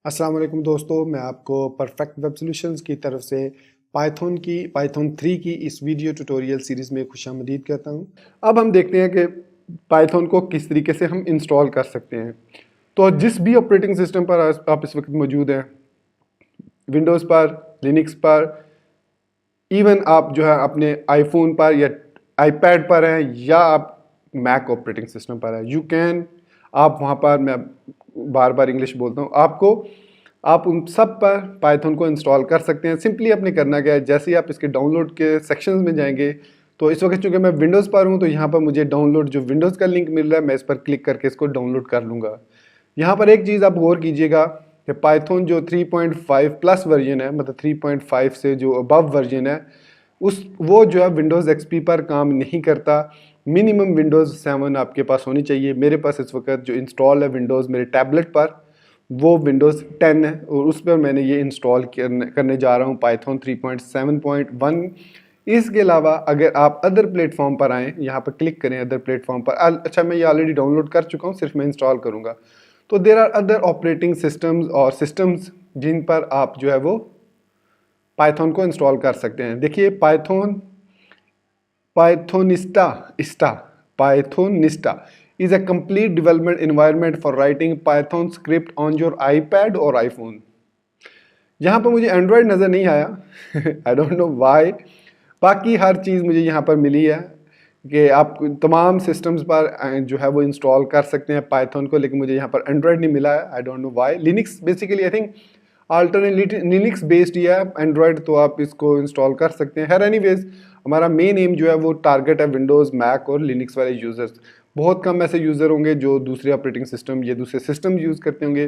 अस्सलाम वालेकुम दोस्तों, मैं आपको परफेक्ट वेब सॉल्यूशंस की तरफ से पाइथन 3 की इस वीडियो ट्यूटोरियल सीरीज़ में खुशामदीद कहता हूं। अब हम देखते हैं कि पाइथन को किस तरीके से हम इंस्टॉल कर सकते हैं। तो जिस भी ऑपरेटिंग सिस्टम पर आप इस वक्त मौजूद हैं, विंडोज़ पर, लिनक्स पर, इवन आप जो है अपने आईफोन पर या आईपैड पर हैं या आप मैक ऑपरेटिंग सिस्टम पर हैं, यू कैन, आप वहाँ पर, मैं बार बार इंग्लिश बोलता हूँ आपको, आप उन सब पर पाइथन को इंस्टॉल कर सकते हैं। सिंपली आपने करना क्या है, जैसे ही आप इसके डाउनलोड के सेक्शंस में जाएंगे, तो इस वक्त चूंकि मैं विंडोज़ पर हूँ तो यहाँ पर मुझे डाउनलोड जो विंडोज़ का लिंक मिल रहा है, मैं इस पर क्लिक करके इसको डाउनलोड कर लूँगा। यहाँ पर एक चीज़ आप गौर कीजिएगा कि पाइथन जो 3.5 प्लस वर्जन है, मतलब 3.5 से जो अबव वर्जन है, वो जो है विंडोज़ एक्सपी पर काम नहीं करता। मिनिमम विंडोज़ 7 आपके पास होनी चाहिए। मेरे पास इस वक्त जो इंस्टॉल है विंडोज़ मेरे टैबलेट पर, वो विंडोज़ 10 है और उस पर मैंने ये इंस्टॉल करने जा रहा हूँ पाइथन 3.7.1। इसके अलावा अगर आप अदर प्लेटफॉर्म पर आएँ, यहाँ पर क्लिक करें अदर प्लेटफॉर्म पर, अच्छा मैं ये ऑलरेडी डाउनलोड कर चुका हूँ, सिर्फ मैं इंस्टॉल करूँगा। तो there are other operating systems और सिस्टम्स जिन पर आप जो है वो पाइथन को इंस्टॉल कर सकते हैं। देखिए पाइथोनिस्टा is a complete development environment for writing Python script on your iPad और iPhone। यहाँ पर मुझे एंड्रॉयड नज़र नहीं आया आई डोंट नो वाई। बाकी हर चीज़ मुझे यहाँ पर मिली है कि आप तमाम सिस्टम्स पर जो है वो इंस्टॉल कर सकते हैं पाइथन को, लेकिन मुझे यहाँ पर एंड्रॉयड नहीं मिला है। I don't know why. Linux basically I think alternate Linux based ही है, एंड्रॉयड तो आप इसको इंस्टॉल कर सकते हैं। हर एनीवेज हमारा मेन एम जो है वो टारगेट है विंडोज़, मैक और लिनक्स वाले यूज़र्स। बहुत कम ऐसे यूज़र होंगे जो दूसरे ऑपरेटिंग सिस्टम या दूसरे सिस्टम यूज़ करते होंगे।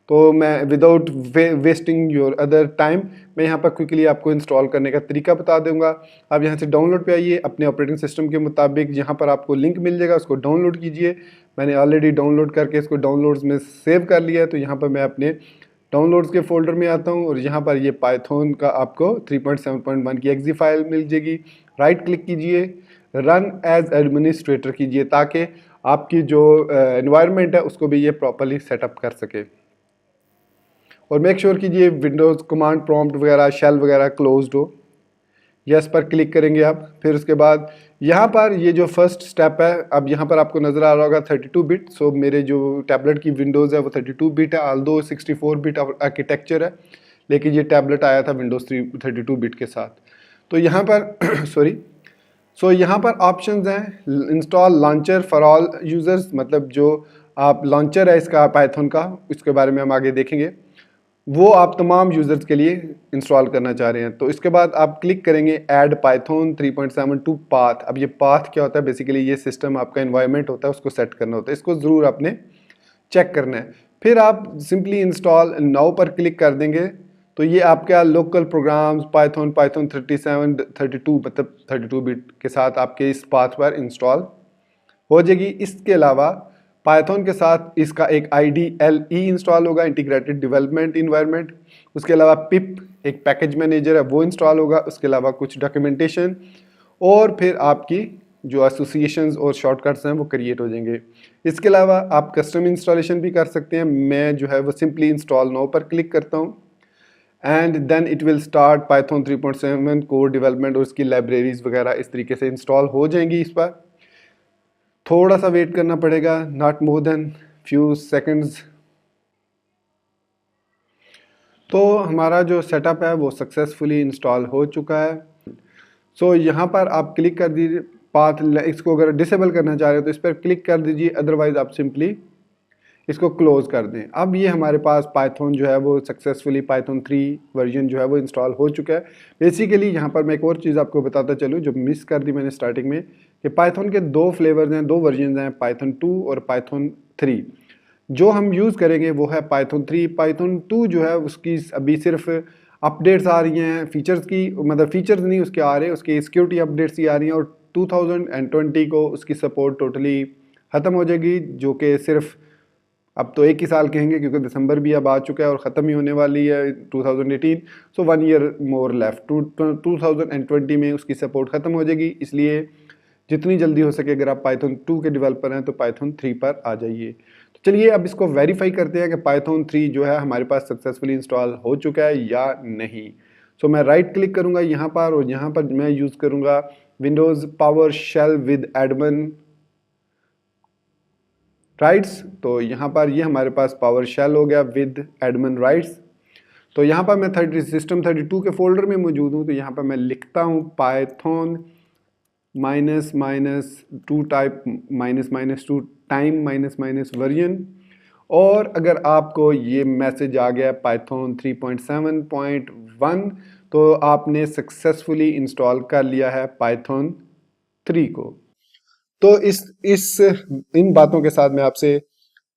तो मैं without wasting your other time, मैं यहाँ पर क्विकली आपको इंस्टॉल करने का तरीका बता दूंगा। आप यहाँ से डाउनलोड पे आइए, अपने ऑपरेटिंग सिस्टम के मुताबिक यहाँ पर आपको लिंक मिल जाएगा, उसको डाउनलोड कीजिए। मैंने ऑलरेडी डाउनलोड करके इसको डाउनलोड्स में सेव कर लिया है। तो यहाँ पर मैं अपने डाउनलोड्स के फोल्डर में आता हूँ और यहाँ पर ये पाइथन का आपको 3.7.1 की एक्जी फाइल मिल जाएगी। राइट क्लिक कीजिए, रन एज एडमिनिस्ट्रेटर कीजिए, ताकि आपकी जो एनवायरनमेंट है उसको भी ये प्रॉपरली सेटअप कर सके। और मेक श्योर कीजिए विंडोज़ कमांड प्रॉम्प्ट वगैरह, शेल वगैरह क्लोज्ड हो। यस पर क्लिक करेंगे आप। फिर उसके बाद यहाँ पर ये जो फर्स्ट स्टेप है, अब यहाँ पर आपको नज़र आ रहा होगा 32 बिट। सो मेरे जो टैबलेट की विंडोज़ है वो 32 बिट है, ऑल्दो 64 बिट आर्किटेक्चर है, लेकिन ये टैबलेट आया था विंडोज़ 32 बिट के साथ। तो यहाँ पर सो यहाँ पर ऑप्शंस हैं, install launcher for all users, मतलब जो आप लॉन्चर है इसका पाइथन का, इसके बारे में हम आगे देखेंगे, वो आप तमाम यूज़र्स के लिए इंस्टॉल करना चाह रहे हैं। तो इसके बाद आप क्लिक करेंगे ऐड पाइथन 3.7 पाथ। अब ये पाथ क्या होता है, बेसिकली ये सिस्टम आपका एनवायरनमेंट होता है, उसको सेट करना होता है, इसको ज़रूर आपने चेक करना है। फिर आप सिंपली इंस्टॉल नाउ पर क्लिक कर देंगे तो ये आपका लोकल प्रोग्राम्स पाइथन 32 मतलब 32 बिट के साथ आपके इस पाथ पर इंस्टॉल हो जाएगी। इसके अलावा पाइथन के साथ इसका एक IDLE इंस्टॉल होगा, इंटीग्रेटेड डेवलपमेंट इन्वायरमेंट। उसके अलावा पिप एक पैकेज मैनेजर है वो इंस्टॉल होगा। उसके अलावा कुछ डॉक्यूमेंटेशन और फिर आपकी जो एसोसिएशंस और शॉर्टकट्स हैं वो क्रिएट हो जाएंगे। इसके अलावा आप कस्टम इंस्टॉलेशन भी कर सकते हैं। मैं जो है वो सिंपली इंस्टॉल नाउ पर क्लिक करता हूँ and then it will start Python 3.7 code development और उसकी लाइब्रेरीज वगैरह इस तरीके से इंस्टॉल हो जाएंगी। इस पर थोड़ा सा वेट करना पड़ेगा, not more than few seconds. तो हमारा जो सेटअप है वो सक्सेसफुली इंस्टॉल हो चुका है। सो यहाँ पर आप क्लिक कर दीजिए पाथ, इसको अगर डिसेबल करना चाह रहे हो तो इस पर क्लिक कर दीजिए, अदरवाइज आप सिंपली इसको क्लोज कर दें। अब ये हमारे पास पाइथन जो है वो सक्सेसफुली पाइथन 3 वर्जन जो है वो इंस्टॉल हो चुका है। बेसिकली यहाँ पर मैं एक और चीज़ आपको बताता चलूँ जो मिस कर दी मैंने स्टार्टिंग में, कि पाइथन के दो फ्लेवर्स हैं, दो वर्जन हैं, पाइथन 2 और पाइथन 3। जो हम यूज़ करेंगे वो है पाइथन 3। पाइथन 2 जो है उसकी अभी सिर्फ अपडेट्स आ रही हैं, फीचर्स की, मतलब फीचर्स नहीं उसके आ रहे, उसकी सिक्योरिटी अपडेट्स ही आ रही हैं, और 2020 को उसकी सपोर्ट टोटली ख़त्म हो जाएगी, जो कि सिर्फ अब तो एक ही साल कहेंगे क्योंकि दिसंबर भी अब आ चुका है और ख़त्म ही होने वाली है 2018। सो 1 ईयर मोर लेफ्ट, 2020 में उसकी सपोर्ट ख़त्म हो जाएगी। इसलिए जितनी जल्दी हो सके अगर आप पाइथन 2 के डेवलपर हैं तो पाइथन 3 पर आ जाइए। तो चलिए अब इसको वेरीफाई करते हैं कि पाइथन 3 जो है हमारे पास सक्सेसफुली इंस्टॉल हो चुका है या नहीं। सो मैं राइट क्लिक करूंगा यहाँ पर और यहाँ पर मैं यूज़ करूंगा Windows PowerShell with admin rights. तो यहाँ पर ये हमारे पास पावर शेल हो गया विद एडमिन राइट्स। तो यहाँ पर मैं सिस्टम 32 के फोल्डर में मौजूद हूँ। तो यहाँ पर मैं लिखता हूँ पाइथन --2 टाइप --2 टाइम -- वर्जन। और अगर आपको ये मैसेज आ गया पाइथन 3.7.1 तो आपने सक्सेसफुली इंस्टॉल कर लिया है पाइथन 3 को। तो इन बातों के साथ मैं आपसे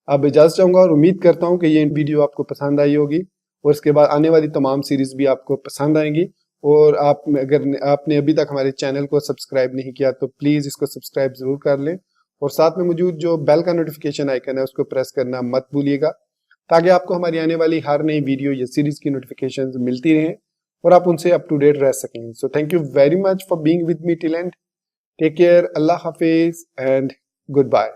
अब इजाज़त चाहूँगा और उम्मीद करता हूँ कि ये वीडियो आपको पसंद आई होगी और इसके बाद आने वाली तमाम सीरीज़ भी आपको पसंद आएंगी। और अगर आपने अभी तक हमारे चैनल को सब्सक्राइब नहीं किया तो प्लीज़ इसको सब्सक्राइब ज़रूर कर लें और साथ में मौजूद जो बेल का नोटिफिकेशन आइकन है उसको प्रेस करना मत भूलिएगा, ताकि आपको हमारी आने वाली हर नई वीडियो या सीरीज़ की नोटिफिकेशन मिलती रहें और आप उनसे अप टू डेट रह सकें। So thank you very much for being with me till end. Take care, अल्लाह हाफिज़ एंड गुड बाय।